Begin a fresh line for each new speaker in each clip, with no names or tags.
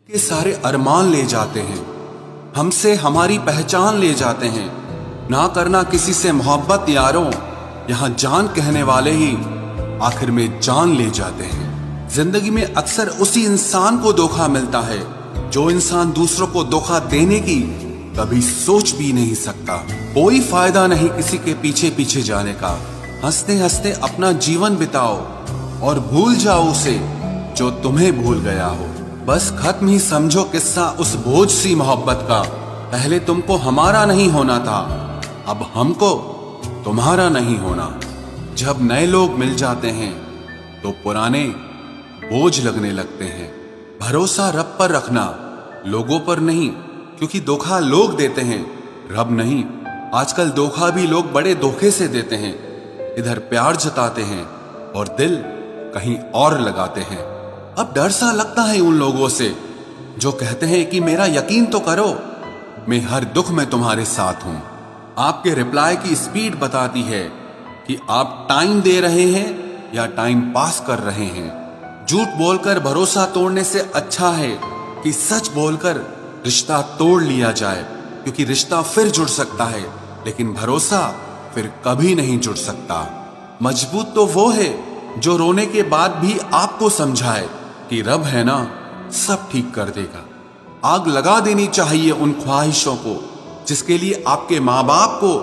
के सारे अरमान ले जाते हैं, हमसे हमारी पहचान ले जाते हैं। ना करना किसी से मोहब्बत यारों, यहाँ जान कहने वाले ही आखिर में जान ले जाते हैं। जिंदगी में अक्सर उसी इंसान को धोखा मिलता है जो इंसान दूसरों को धोखा देने की कभी सोच भी नहीं सकता। कोई फायदा नहीं किसी के पीछे पीछे जाने का। हंसते हंसते अपना जीवन बिताओ और भूल जाओ उसे जो तुम्हें भूल गया हो। बस खत्म ही समझो किस्सा उस बोझ सी मोहब्बत का। पहले तुमको हमारा नहीं होना था, अब हमको तुम्हारा नहीं होना। जब नए लोग मिल जाते हैं तो पुराने बोझ लगने लगते हैं। भरोसा रब पर रखना, लोगों पर नहीं, क्योंकि धोखा लोग देते हैं, रब नहीं। आजकल धोखा भी लोग बड़े धोखे से देते हैं। इधर प्यार जताते हैं और दिल कहीं और लगाते हैं। अब डर सा लगता है उन लोगों से जो कहते हैं कि मेरा यकीन तो करो, मैं हर दुख में तुम्हारे साथ हूं। आपके रिप्लाई की स्पीड बताती है कि आप टाइम दे रहे हैं या टाइम पास कर रहे हैं। झूठ बोलकर भरोसा तोड़ने से अच्छा है कि सच बोलकर रिश्ता तोड़ लिया जाए, क्योंकि रिश्ता फिर जुड़ सकता है लेकिन भरोसा फिर कभी नहीं जुड़ सकता। मजबूत तो वो है जो रोने के बाद भी आपको समझाए कि रब है ना, सब ठीक कर देगा। आग लगा देनी चाहिए उन ख्वाहिशों को जिसके लिए आपके माँ बाप को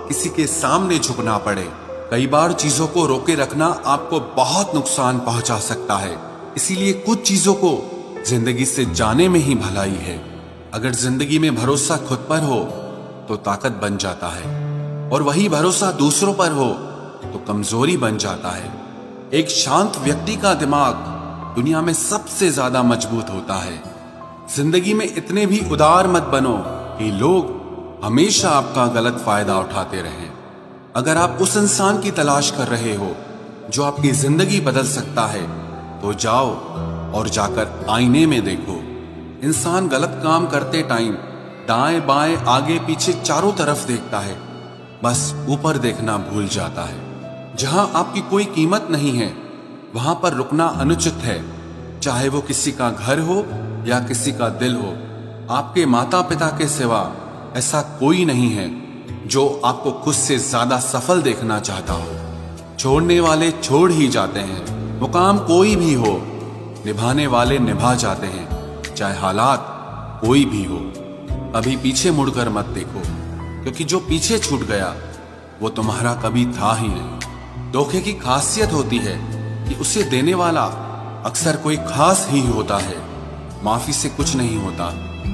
किसी के सामने झुकना पड़े। कई बार चीजों को रोके रखना आपको बहुत नुकसान पहुंचा सकता है, इसीलिए कुछ चीजों को जिंदगी से जाने में ही भलाई है। अगर जिंदगी में भरोसा खुद पर हो तो ताकत बन जाता है, और वही भरोसा दूसरों पर हो तो कमजोरी बन जाता है। एक शांत व्यक्ति का दिमाग दुनिया में सबसे ज्यादा मजबूत होता है। जिंदगी में इतने भी उदार मत बनो कि लोग हमेशा आपका गलत फायदा उठाते रहें। अगर आप उस इंसान की तलाश कर रहे हो जो आपकी जिंदगी बदल सकता है तो जाओ और जाकर आईने में देखो। इंसान गलत काम करते टाइम दाएं बाएं आगे पीछे चारों तरफ देखता है, बस ऊपर देखना भूल जाता है। जहां आपकी कोई कीमत नहीं है वहां पर रुकना अनुचित है, चाहे वो किसी का घर हो या किसी का दिल हो। आपके माता पिता के सिवा ऐसा कोई नहीं है जो आपको खुद से ज्यादा सफल देखना चाहता हो। छोड़ने वाले छोड़ ही जाते हैं, मुकाम कोई भी हो, निभाने वाले निभा जाते हैं, चाहे हालात कोई भी हो। कभी पीछे मुड़कर मत देखो, क्योंकि जो पीछे छूट गया वो तुम्हारा कभी था ही नहीं। धोखे की खासियत होती है कि उसे देने वाला अक्सर कोई खास ही होता है। माफी से कुछ नहीं होता,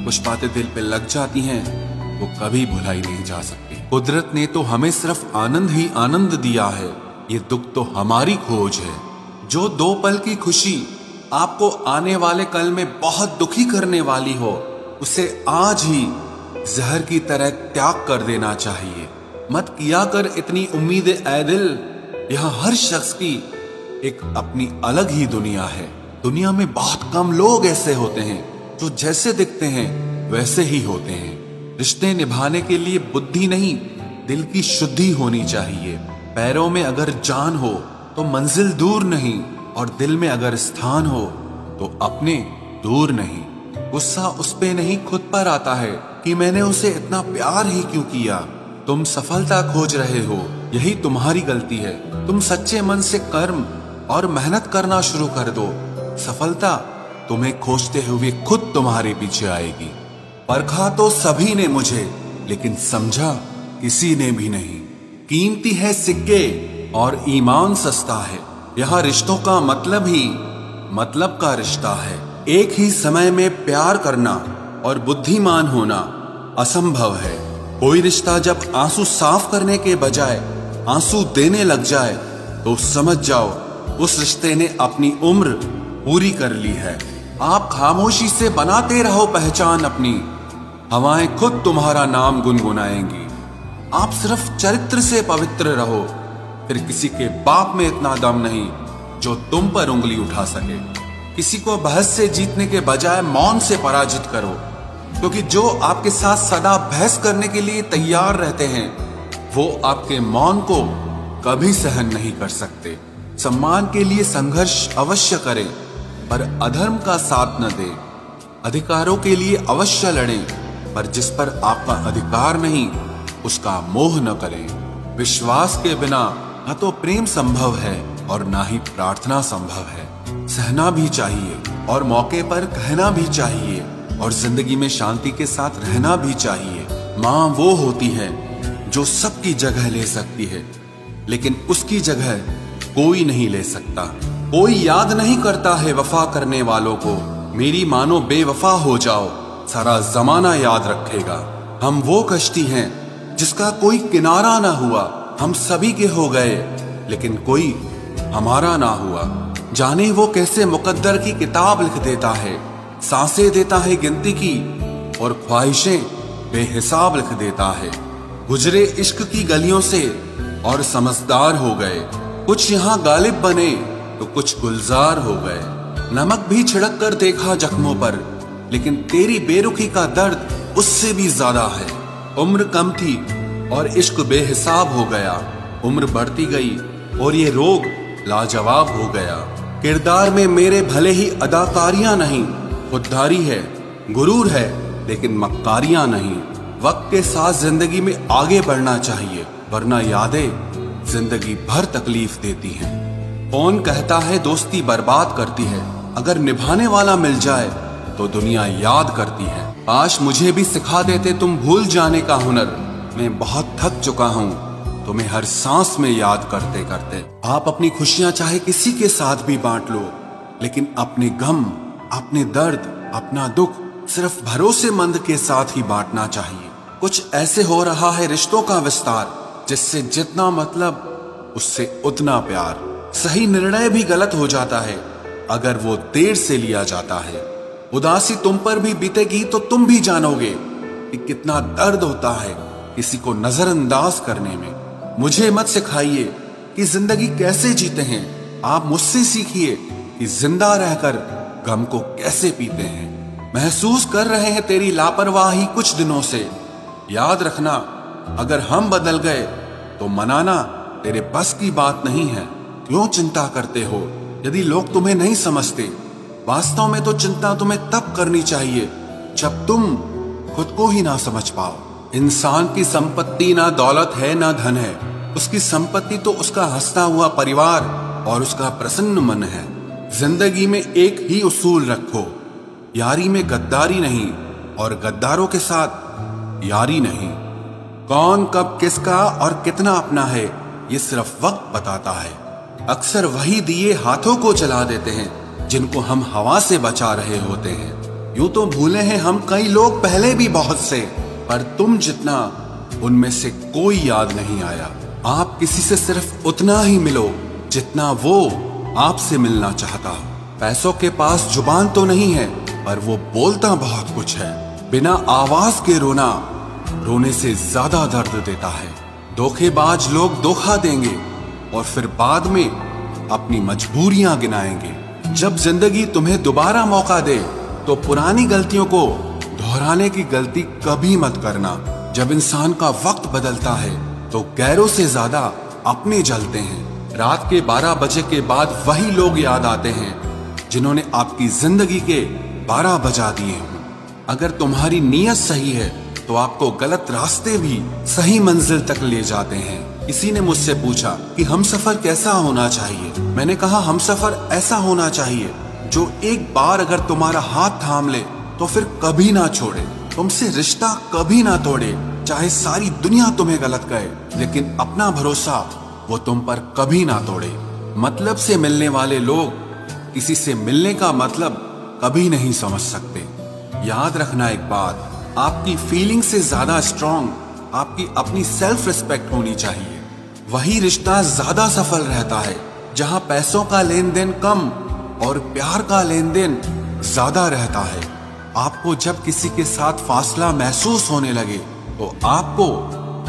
कुछ बातें दिल पे लग जाती हैं वो कभी भुलाई नहीं जा सकती। कुदरत ने तो हमें सिर्फ आनंद ही आनंद दिया है, ये दुख तो हमारी खोज है। जो 2 पल की खुशी आपको आने वाले कल में बहुत दुखी करने वाली हो, उसे आज ही जहर की तरह त्याग कर देना चाहिए। मत किया कर इतनी उम्मीद ऐ दिल, यहाँ हर शख्स की एक अपनी अलग ही दुनिया है। दुनिया में बहुत कम लोग ऐसे होते हैं जो जैसे दिखते हैं वैसे ही होते हैं। रिश्ते निभाने के लिए बुद्धि नहीं, दिल की शुद्धि होनी चाहिए। पैरों में अगर जान हो तो मंजिल दूर नहीं, और दिल में अगर स्थान हो तो अपने दूर नहीं। गुस्सा उस पे नहीं खुद पर आता है कि मैंने उसे इतना प्यार ही क्यों किया। तुम सफलता खोज रहे हो, यही तुम्हारी गलती है। तुम सच्चे मन से कर्म और मेहनत करना शुरू कर दो, सफलता तुम्हें खोजते हुए खुद तुम्हारे पीछे आएगी। परखा तो सभी ने मुझे, लेकिन समझा किसी ने भी नहीं। कीमती है सिक्के और ईमान सस्ता है, यहाँ रिश्तों का मतलब ही मतलब का रिश्ता है। एक ही समय में प्यार करना और बुद्धिमान होना असंभव है। कोई रिश्ता जब आंसू साफ करने के बजाय आंसू देने लग जाए तो समझ जाओ उस रिश्ते ने अपनी उम्र पूरी कर ली है। आप खामोशी से बनाते रहो पहचान अपनी, हवाएं खुद तुम्हारा नाम गुनगुनाएंगी। आप सिर्फ चरित्र से पवित्र रहो, फिर किसी के बाप में इतना दम नहीं जो तुम पर उंगली उठा सके। किसी को बहस से जीतने के बजाय मौन से पराजित करो, क्योंकि जो आपके साथ सदा बहस करने के लिए तैयार रहते हैं वो आपके मौन को कभी सहन नहीं कर सकते। सम्मान के लिए संघर्ष अवश्य करें, पर अधर्म का साथ न दे। अधिकारों के लिए अवश्य लड़ें, पर जिस पर आपका अधिकार नहीं उसका मोह न करें। विश्वास के बिना न तो प्रेम संभव है और ना ही प्रार्थना संभव है। सहना भी चाहिए और मौके पर कहना भी चाहिए, और जिंदगी में शांति के साथ रहना भी चाहिए। माँ वो होती है जो सबकी जगह ले सकती है, लेकिन उसकी जगह कोई नहीं ले सकता। कोई याद नहीं करता है वफा करने वालों को। मेरी मानो बेवफा हो जाओ, सारा जमाना याद रखेगा। हम वो कश्ती हैं जिसका कोई किनारा ना हुआ। हम सभी के हो गए लेकिन कोई हमारा ना हुआ। जाने वो कैसे मुकद्दर की किताब लिख देता है, सांसें देता है गिनती की और ख्वाहिशें बेहिसाब लिख देता है। गुजरे इश्क की गलियों से और समझदार हो गए। कुछ यहाँ गालिब बने तो कुछ गुलजार हो गए। नमक भी छिड़क कर देखा जख्मों पर, लेकिन तेरी बेरुखी का दर्द उससे भी ज्यादा है। उम्र कम थी और इश्क बेहिसाब हो गया। उम्र बढ़ती गई और ये रोग लाजवाब हो गया। किरदार में मेरे भले ही अदाकारियां नहीं, खुददारी है, गुरूर है, लेकिन मक्कारियां नहीं। वक्त के साथ जिंदगी में आगे बढ़ना चाहिए, वरना यादें जिंदगी भर तकलीफ देती हैं। कौन कहता है दोस्ती बर्बाद करती है, अगर निभाने वाला मिल जाए तो दुनिया याद करती है। काश मुझे भी सिखा देते तुम भूल जाने का हुनर। मैं बहुत थक चुका हूँ तुम्हें हर सांस में याद करते करते। आप अपनी खुशियां चाहे किसी के साथ भी बांट लो, लेकिन अपने गम, अपने दर्द, अपना दुख सिर्फ भरोसेमंद के साथ ही बांटना चाहिए। कुछ ऐसे हो रहा है रिश्तों का विस्तार, जिससे जितना मतलब उससे उतना प्यार। सही निर्णय भी गलत हो जाता है अगर वो देर से लिया जाता है। उदासी तुम पर भी बीतेगी तो तुम भी जानोगे कि कितना दर्द होता है किसी को नजरअंदाज करने में। मुझे मत सिखाइए कि जिंदगी कैसे जीते हैं, आप मुझसे सीखिए कि जिंदा रहकर गम को कैसे पीते हैं। महसूस कर रहे हैं तेरी लापरवाही कुछ दिनों से। याद रखना, अगर हम बदल गए तो मनाना तेरे बस की बात नहीं है। क्यों चिंता करते हो यदि लोग तुम्हें नहीं समझते? वास्तव में तो चिंता तुम्हें तब करनी चाहिए जब तुम खुद को ही ना समझ पाओ। इंसान की संपत्ति ना दौलत है ना धन है, उसकी संपत्ति तो उसका हंसता हुआ परिवार और उसका प्रसन्न मन है। जिंदगी में एक ही उसूल रखो, यारी में गद्दारी नहीं और गद्दारों के साथ यारी नहीं। कौन कब किसका और कितना अपना है ये सिर्फ वक्त बताता है। अक्सर वही दिए हाथों को जला देते हैं जिनको हम हवा से बचा रहे होते हैं। यूं तो भूले हैं हम कई लोग पहले भी बहुत से, पर तुम जितना उनमें से कोई याद नहीं आया। आप किसी से सिर्फ उतना ही मिलो जितना वो आपसे मिलना चाहता हो। पैसों के पास जुबान तो नहीं है, पर वो बोलता बहुत कुछ है। बिना आवाज के रोना रोने से ज्यादा दर्द देता है। धोखेबाज लोग धोखा देंगे और फिर बाद में अपनी मजबूरियां गिनाएंगे। जब जिंदगी तुम्हें दोबारा मौका दे तो पुरानी गलतियों को दोहराने की गलती कभी मत करना। जब इंसान का वक्त बदलता है तो गैरों से ज्यादा अपने जलते हैं। रात के 12 बजे के बाद वही लोग याद आते हैं जिन्होंने आपकी जिंदगी के 12 बजा दिए हों। अगर तुम्हारी नीयत सही है तो आपको गलत रास्ते भी सही मंजिल तक ले जाते हैं। किसी ने मुझसे पूछा कि हमसफर कैसा होना चाहिए। मैंने कहा हमसफर ऐसा होना चाहिए जो एक बार अगर तुम्हारा हाथ थाम ले तो फिर कभी ना छोड़े, तुमसे रिश्ता कभी ना तोड़े। चाहे सारी दुनिया तुम्हें गलत कहे, लेकिन अपना भरोसा वो तुम पर कभी ना तोड़े। मतलब से मिलने वाले लोग किसी से मिलने का मतलब कभी नहीं समझ सकते। याद रखना एक बात, आपकी फीलिंग से ज्यादा स्ट्रांग आपकी अपनी सेल्फ रिस्पेक्ट होनी चाहिए। वही रिश्ता ज्यादा सफल रहता है जहां पैसों का लेन देन कम और प्यार का लेन देन ज्यादा रहता है। आपको जब किसी के साथ फासला महसूस होने लगे तो आपको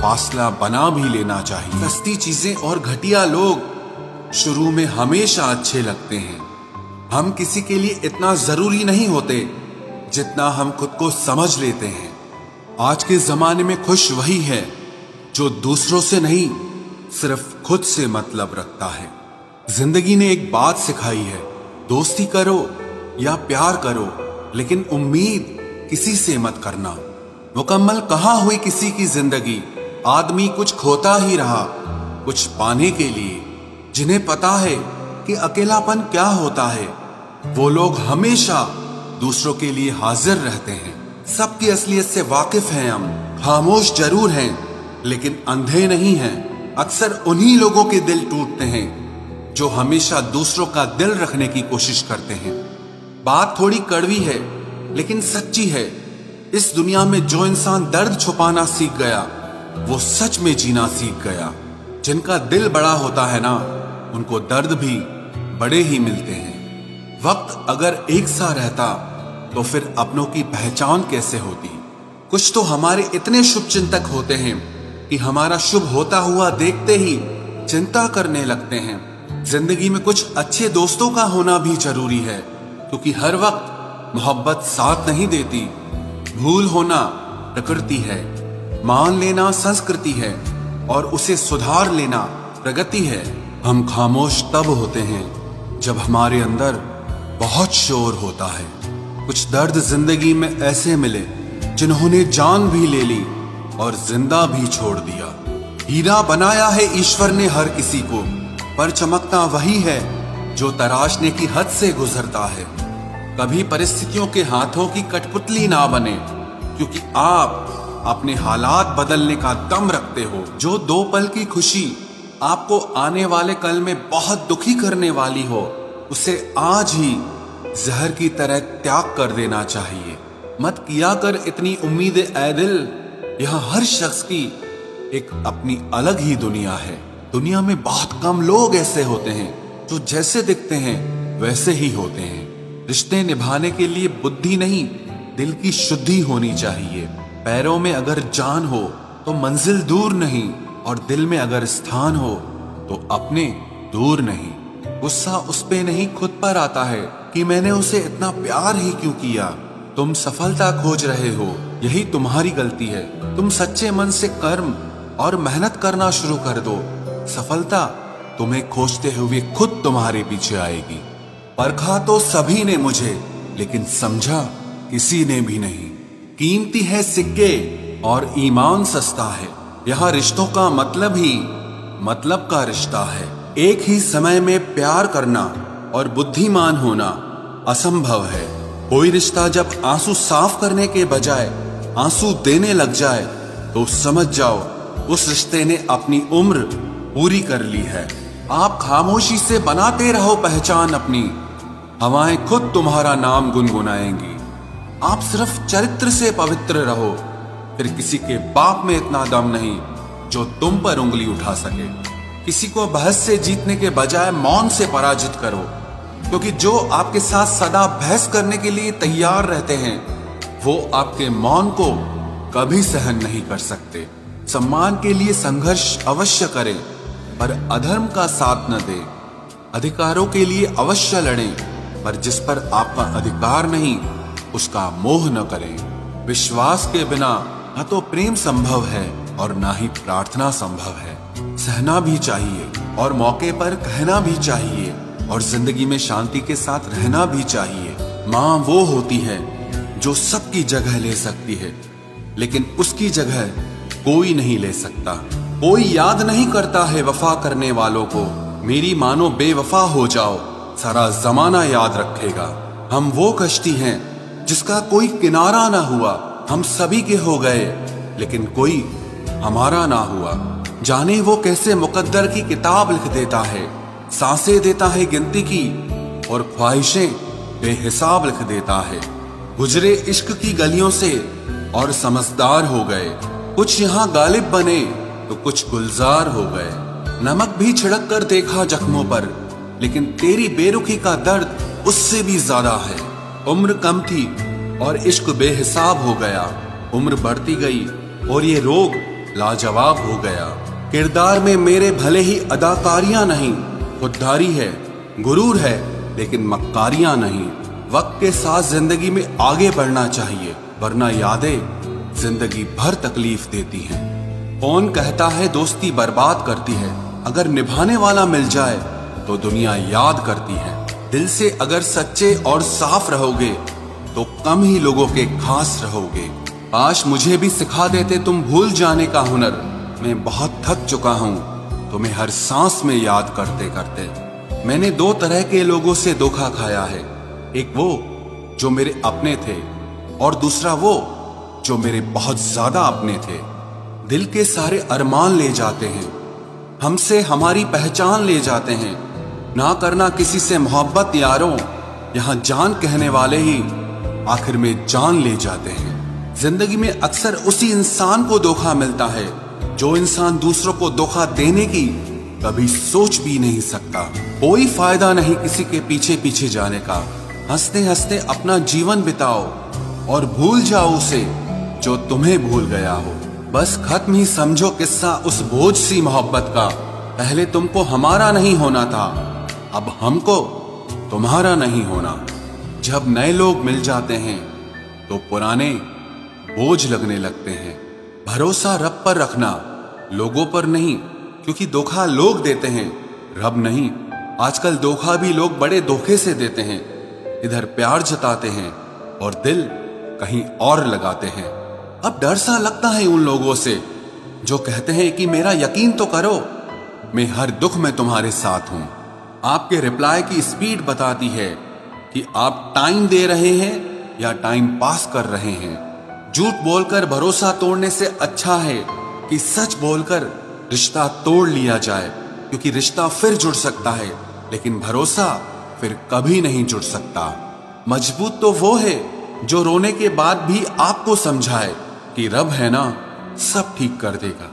फासला बना भी लेना चाहिए। सस्ती चीजें और घटिया लोग शुरू में हमेशा अच्छे लगते हैं। हम किसी के लिए इतना जरूरी नहीं होते जितना हम खुद को समझ लेते हैं। आज के जमाने में खुश वही है जो दूसरों से नहीं सिर्फ खुद से मतलब रखता है। जिंदगी ने एक बात सिखाई है, दोस्ती करो या प्यार करो, लेकिन उम्मीद किसी से मत करना। मुकम्मल कहाँ हुई किसी की जिंदगी, आदमी कुछ खोता ही रहा कुछ पाने के लिए। जिन्हें पता है कि अकेलापन क्या होता है, वो लोग हमेशा दूसरों के लिए हाजिर रहते हैं। सबकी असलियत से वाकिफ हैं हम, खामोश जरूर हैं लेकिन अंधे नहीं हैं। अक्सर उन्हीं लोगों के दिल टूटते हैं जो हमेशा दूसरों का दिल रखने की कोशिश करते हैं। बात थोड़ी कड़वी है लेकिन सच्ची है। इस दुनिया में जो इंसान दर्द छुपाना सीख गया वो सच में जीना सीख गया। जिनका दिल बड़ा होता है ना, उनको दर्द भी बड़े ही मिलते हैं। वक्त अगर एक सा रहता तो फिर अपनों की पहचान कैसे होती। कुछ तो हमारे इतने शुभ चिंतक होते हैं कि हमारा शुभ होता हुआ देखते ही चिंता करने लगते हैं। जिंदगी में कुछ अच्छे दोस्तों का होना भी जरूरी है, क्योंकि हर वक्त मोहब्बत साथ नहीं देती। भूल होना प्रकृति है, मान लेना संस्कृति है और उसे सुधार लेना प्रगति है। हम खामोश तब होते हैं जब हमारे अंदर बहुत शोर होता है। कुछ दर्द जिंदगी में ऐसे मिले जिन्होंने जान भी ले ली और जिंदा भी छोड़ दिया। हीरा बनाया है ईश्वर ने हर किसी को, पर चमकता वही है जो तराशने की हद से गुजरता है। कभी परिस्थितियों के हाथों की कठपुतली ना बने, क्योंकि आप अपने हालात बदलने का दम रखते हो। जो 2 पल की खुशी आपको आने वाले कल में बहुत दुखी करने वाली हो, उसे आज ही जहर की तरह त्याग कर देना चाहिए। मत किया कर इतनी उम्मीदें ऐ दिल, यहाँ हर शख्स की एक अपनी अलग ही दुनिया है। दुनिया में बहुत कम लोग ऐसे होते हैं जो जैसे दिखते हैं वैसे ही होते हैं। रिश्ते निभाने के लिए बुद्धि नहीं, दिल की शुद्धि होनी चाहिए। पैरों में अगर जान हो तो मंजिल दूर नहीं, और दिल में अगर स्थान हो तो अपने दूर नहीं। गुस्सा उस पे नहीं खुद पर आता है कि मैंने उसे इतना प्यार ही क्यों किया। तुम सफलता खोज रहे हो, यही तुम्हारी गलती है। तुम सच्चे मन से कर्म और मेहनत करना शुरू कर दो, सफलता तुम्हें खोजते हुए खुद तुम्हारे पीछे आएगी। परखा तो सभी ने मुझे, लेकिन समझा किसी ने भी नहीं। कीमती है सिक्के और ईमान सस्ता है, यहाँ रिश्तों का मतलब ही मतलब का रिश्ता है। एक ही समय में प्यार करना और बुद्धिमान होना असंभव है। कोई रिश्ता जब आंसू साफ करने के बजाय आंसू देने लग जाए तो समझ जाओ उस रिश्ते ने अपनी उम्र पूरी कर ली है। आप खामोशी से बनाते रहो पहचान अपनी, हवाएं खुद तुम्हारा नाम गुनगुनाएंगी। आप सिर्फ चरित्र से पवित्र रहो, फिर किसी के बाप में इतना दम नहीं जो तुम पर उंगली उठा सके। किसी को बहस से जीतने के बजाय मौन से पराजित करो, क्योंकि जो आपके साथ सदा बहस करने के लिए तैयार रहते हैं वो आपके मौन को कभी सहन नहीं कर सकते। सम्मान के लिए संघर्ष अवश्य करें, पर अधर्म का साथ न दें। अधिकारों के लिए अवश्य लड़ें, पर जिस पर आपका अधिकार नहीं उसका मोह न करें। विश्वास के बिना न तो प्रेम संभव है और ना ही प्रार्थना संभव है। सहना भी चाहिए और मौके पर कहना भी चाहिए, और जिंदगी में शांति के साथ रहना भी चाहिए। माँ वो होती है जो सबकी जगह ले सकती है, लेकिन उसकी जगह कोई नहीं ले सकता। कोई याद नहीं करता है वफा करने वालों को। मेरी मानो बेवफा हो जाओ, सारा जमाना याद रखेगा। हम वो कश्ती हैं जिसका कोई किनारा ना हुआ। हम सभी के हो गए लेकिन कोई हमारा ना हुआ। जाने वो कैसे मुकद्दर की किताब लिख देता है, सांसें देता है गिनती की और ख्वाहिशें बेहिसाब लिख देता है। गुजरे इश्क की गलियों से और समझदार हो गए। कुछ यहाँ गालिब बने तो कुछ गुलजार हो गए। नमक भी छिड़क कर देखा जख्मों पर, लेकिन तेरी बेरुखी का दर्द उससे भी ज्यादा है। उम्र कम थी और इश्क बेहिसाब हो गया। उम्र बढ़ती गई और ये रोग लाजवाब हो गया। किरदार में मेरे भले ही अदाकारियां नहीं, खुददारी है, गुरूर है, लेकिन मक्कारियां नहीं। वक्त के साथ जिंदगी में आगे बढ़ना चाहिए, वरना यादें जिंदगी भर तकलीफ देती हैं। कौन कहता है दोस्ती बर्बाद करती है? अगर निभाने वाला मिल जाए तो दुनिया याद करती है। दिल से अगर सच्चे और साफ रहोगे तो कम ही लोगों के खास रहोगे। काश मुझे भी सिखा देते तुम भूल जाने का हुनर। मैं बहुत थक चुका हूं तुम्हें हर सांस में याद करते करते। मैंने दो तरह के लोगों से धोखा खाया है, एक वो जो मेरे अपने थे और दूसरा वो जो मेरे बहुत ज्यादा अपने थे। दिल के सारे अरमान ले जाते हैं, हमसे हमारी पहचान ले जाते हैं। ना करना किसी से मोहब्बत यारों, यहां जान कहने वाले ही आखिर में जान ले जाते हैं। जिंदगी में अक्सर उसी इंसान को धोखा मिलता है जो इंसान दूसरों को धोखा देने की कभी सोच भी नहीं सकता। कोई फायदा नहीं किसी के पीछे पीछे जाने का। हंसते हंसते अपना जीवन बिताओ और भूल जाओ उसे जो तुम्हें भूल गया हो। बस खत्म ही समझो किस्सा उस बोझ सी मोहब्बत का। पहले तुमको हमारा नहीं होना था, अब हमको तुम्हारा नहीं होना। जब नए लोग मिल जाते हैं तो पुराने बोझ लगने लगते हैं। भरोसा रब पर रखना, लोगों पर नहीं, क्योंकि धोखा लोग देते हैं, रब नहीं। आजकल धोखा भी लोग बड़े धोखे से देते हैं। इधर प्यार जताते हैं और दिल कहीं और लगाते हैं। अब डर सा लगता है उन लोगों से जो कहते हैं कि मेरा यकीन तो करो, मैं हर दुख में तुम्हारे साथ हूं। आपके रिप्लाई की स्पीड बताती है कि आप टाइम दे रहे हैं या टाइम पास कर रहे हैं। झूठ बोलकर भरोसा तोड़ने से अच्छा है कि सच बोलकर रिश्ता तोड़ लिया जाए, क्योंकि रिश्ता फिर जुड़ सकता है लेकिन भरोसा फिर कभी नहीं जुड़ सकता। मजबूत तो वो है जो रोने के बाद भी आपको समझाए कि रब है ना, सब ठीक कर देगा।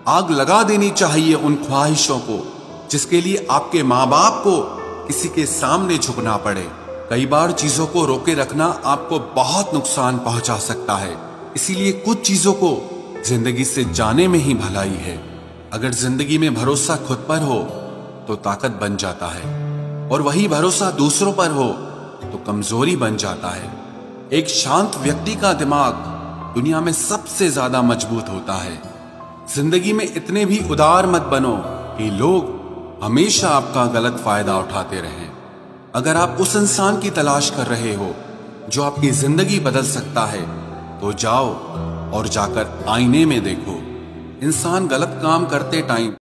आग लगा देनी चाहिए उन ख्वाहिशों को जिसके लिए आपके माँ बाप को किसी के सामने झुकना पड़े। कई बार चीजों को रोके रखना आपको बहुत नुकसान पहुंचा सकता है, इसीलिए कुछ चीजों को जिंदगी से जाने में ही भलाई है। अगर जिंदगी में भरोसा खुद पर हो तो ताकत बन जाता है, और वही भरोसा दूसरों पर हो तो कमजोरी बन जाता है। एक शांत व्यक्ति का दिमाग दुनिया में सबसे ज्यादा मजबूत होता है। जिंदगी में इतने भी उदार मत बनो कि लोग हमेशा आपका गलत फायदा उठाते रहें। अगर आप उस इंसान की तलाश कर रहे हो जो आपकी जिंदगी बदल सकता है तो जाओ और जाकर आईने में देखो। इंसान गलत काम करते टाइम